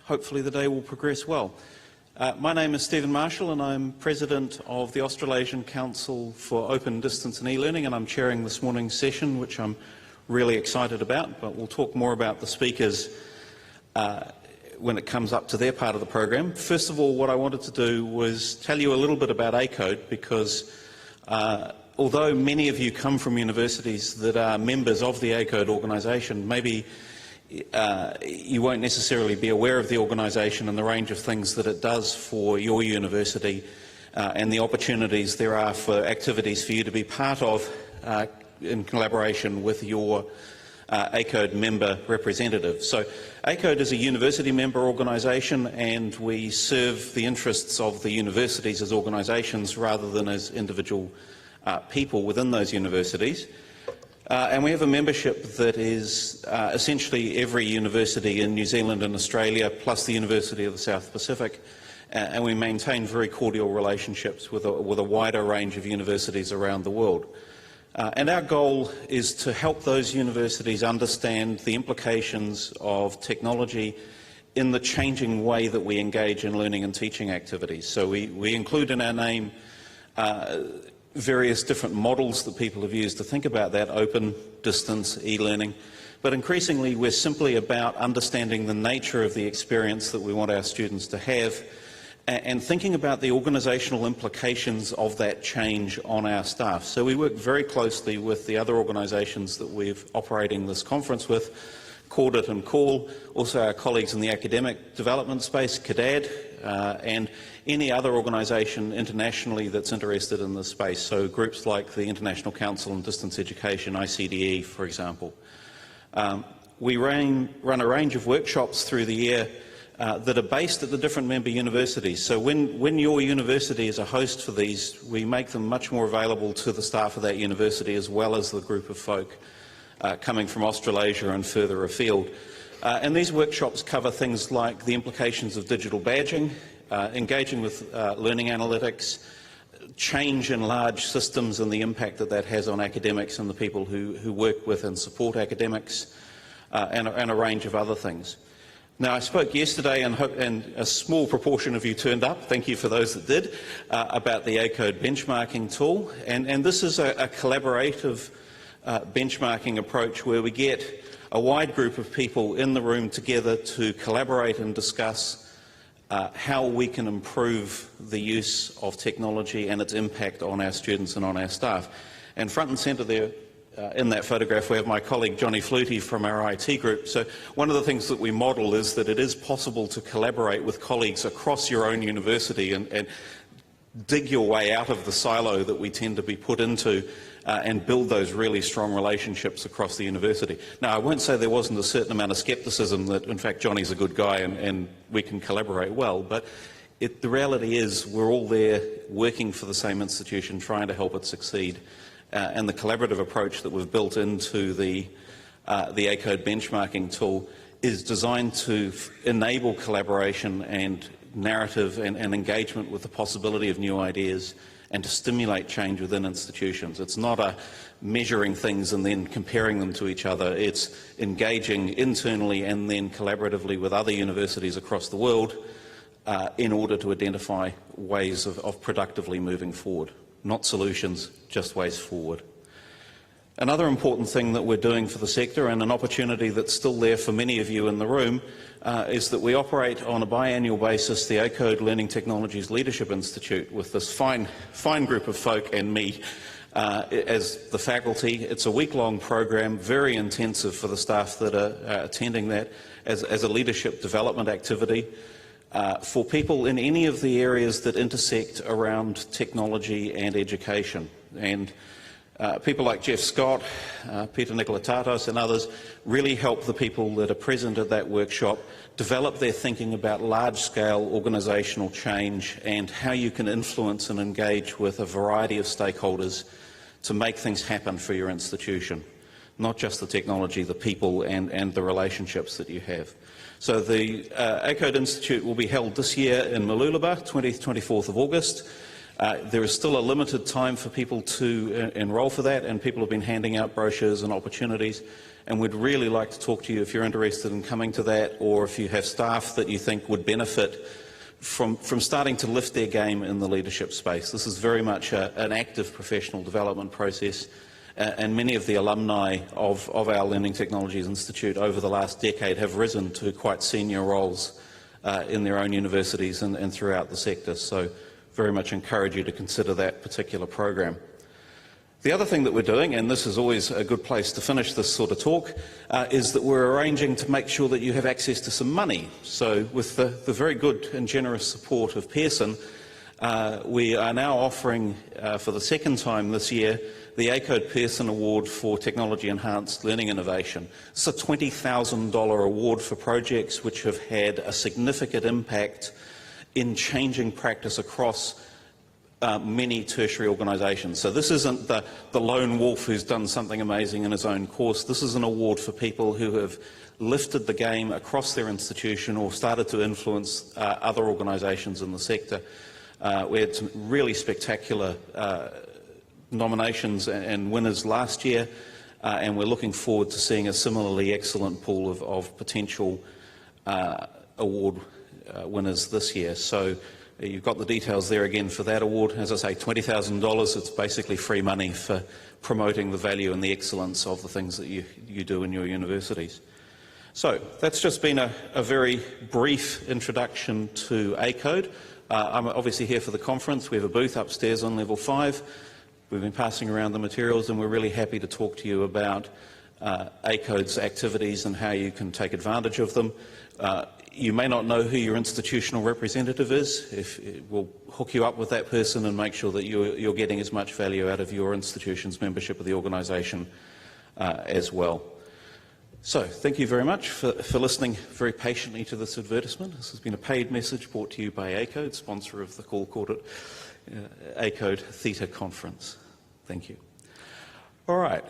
hopefully the day will progress well. My name is Stephen Marshall and I'm President of the Australasian Council for Open Distance and E-Learning, and I'm chairing this morning's session, which I'm really excited about, but we'll talk more about the speakers when it comes up to their part of the program. First of all, what I wanted to do was tell you a little bit about ACODE, because although many of you come from universities that are members of the ACODE organisation, maybe you won't necessarily be aware of the organisation and the range of things that it does for your university and the opportunities there are for activities for you to be part of in collaboration with your ACODE member representative. So ACODE is a university member organisation, and we serve the interests of the universities as organisations rather than as individual people within those universities. And we have a membership that is essentially every university in New Zealand and Australia, plus the University of the South Pacific, and we maintain very cordial relationships with a wider range of universities around the world. And our goal is to help those universities understand the implications of technology in the changing way that we engage in learning and teaching activities. So we include in our name various different models that people have used to think about that: open, distance, e-learning. But increasingly we're simply about understanding the nature of the experience that we want our students to have and thinking about the organisational implications of that change on our staff. So we work very closely with the other organisations that we're operating this conference with, Cordit and Call, also our colleagues in the academic development space, CADAD, and any other organisation internationally that's interested in this space, so groups like the International Council on Distance Education, ICDE, for example. We run a range of workshops through the year that are based at the different member universities. So when your university is a host for these, we make them much more available to the staff of that university as well as the group of folk coming from Australasia and further afield. And these workshops cover things like the implications of digital badging, engaging with learning analytics, change in large systems and the impact that that has on academics and the people who work with and support academics, and a range of other things. Now, I spoke yesterday, and a small proportion of you turned up, thank you for those that did, about the ACODE benchmarking tool. And this is a collaborative benchmarking approach where we get a wide group of people in the room together to collaborate and discuss how we can improve the use of technology and its impact on our students and on our staff. And front and centre there in that photograph we have my colleague Johnny Flutie from our IT group. So one of the things that we model is that it is possible to collaborate with colleagues across your own university and dig your way out of the silo that we tend to be put into and build those really strong relationships across the university. Now, I won't say there wasn't a certain amount of scepticism that, in fact, Johnny's a good guy and we can collaborate well, but the reality is we're all there working for the same institution, trying to help it succeed. And the collaborative approach that we've built into the ACODE benchmarking tool is designed to enable collaboration and narrative and engagement with the possibility of new ideas and to stimulate change within institutions. It's not a measuring things and then comparing them to each other. It's engaging internally and then collaboratively with other universities across the world in order to identify ways of productively moving forward. Not solutions, just ways forward. Another important thing that we're doing for the sector, and an opportunity that's still there for many of you in the room, is that we operate on a biannual basis the ACODE Learning Technologies Leadership Institute with this fine group of folk and me as the faculty. It's a week-long program, very intensive for the staff that are attending that as a leadership development activity for people in any of the areas that intersect around technology and education. And people like Jeff Scott, Peter Nicolatatos and others really help the people that are present at that workshop develop their thinking about large-scale organisational change and how you can influence and engage with a variety of stakeholders to make things happen for your institution. Not just the technology, the people and the relationships that you have. So the ACODE Institute will be held this year in Mooloolaba, 20th, 24th of August. There is still a limited time for people to enrol for that, and people have been handing out brochures and opportunities. and we'd really like to talk to you if you're interested in coming to that, or if you have staff that you think would benefit from starting to lift their game in the leadership space. This is very much an active professional development process, and many of the alumni of our Learning Technologies Institute over the last decade have risen to quite senior roles in their own universities and throughout the sector. So very much encourage you to consider that particular program. The other thing that we're doing, and this is always a good place to finish this sort of talk, is that we're arranging to make sure that you have access to some money. So with the very good and generous support of Pearson, we are now offering for the second time this year the ACODE Pearson Award for Technology Enhanced Learning Innovation. It's a $20,000 award for projects which have had a significant impact in changing practice across many tertiary organisations. So this isn't the lone wolf who's done something amazing in his own course. This is an award for people who have lifted the game across their institution or started to influence other organisations in the sector. We had some really spectacular nominations and winners last year, and we're looking forward to seeing a similarly excellent pool of potential award winners this year. So you've got the details there again for that award. As I say, $20,000, it's basically free money for promoting the value and the excellence of the things that you do in your universities. So that's just been a very brief introduction to ACODE. I'm obviously here for the conference. We have a booth upstairs on level 5. We've been passing around the materials, and we're really happy to talk to you about ACODE's activities and how you can take advantage of them. You may not know who your institutional representative is. We'll hook you up with that person and make sure that you're getting as much value out of your institution's membership of the organisation as well. So, thank you very much for listening very patiently to this advertisement. This has been a paid message brought to you by ACODE, sponsor of the call-quartered ACODE THETA conference. Thank you. All right.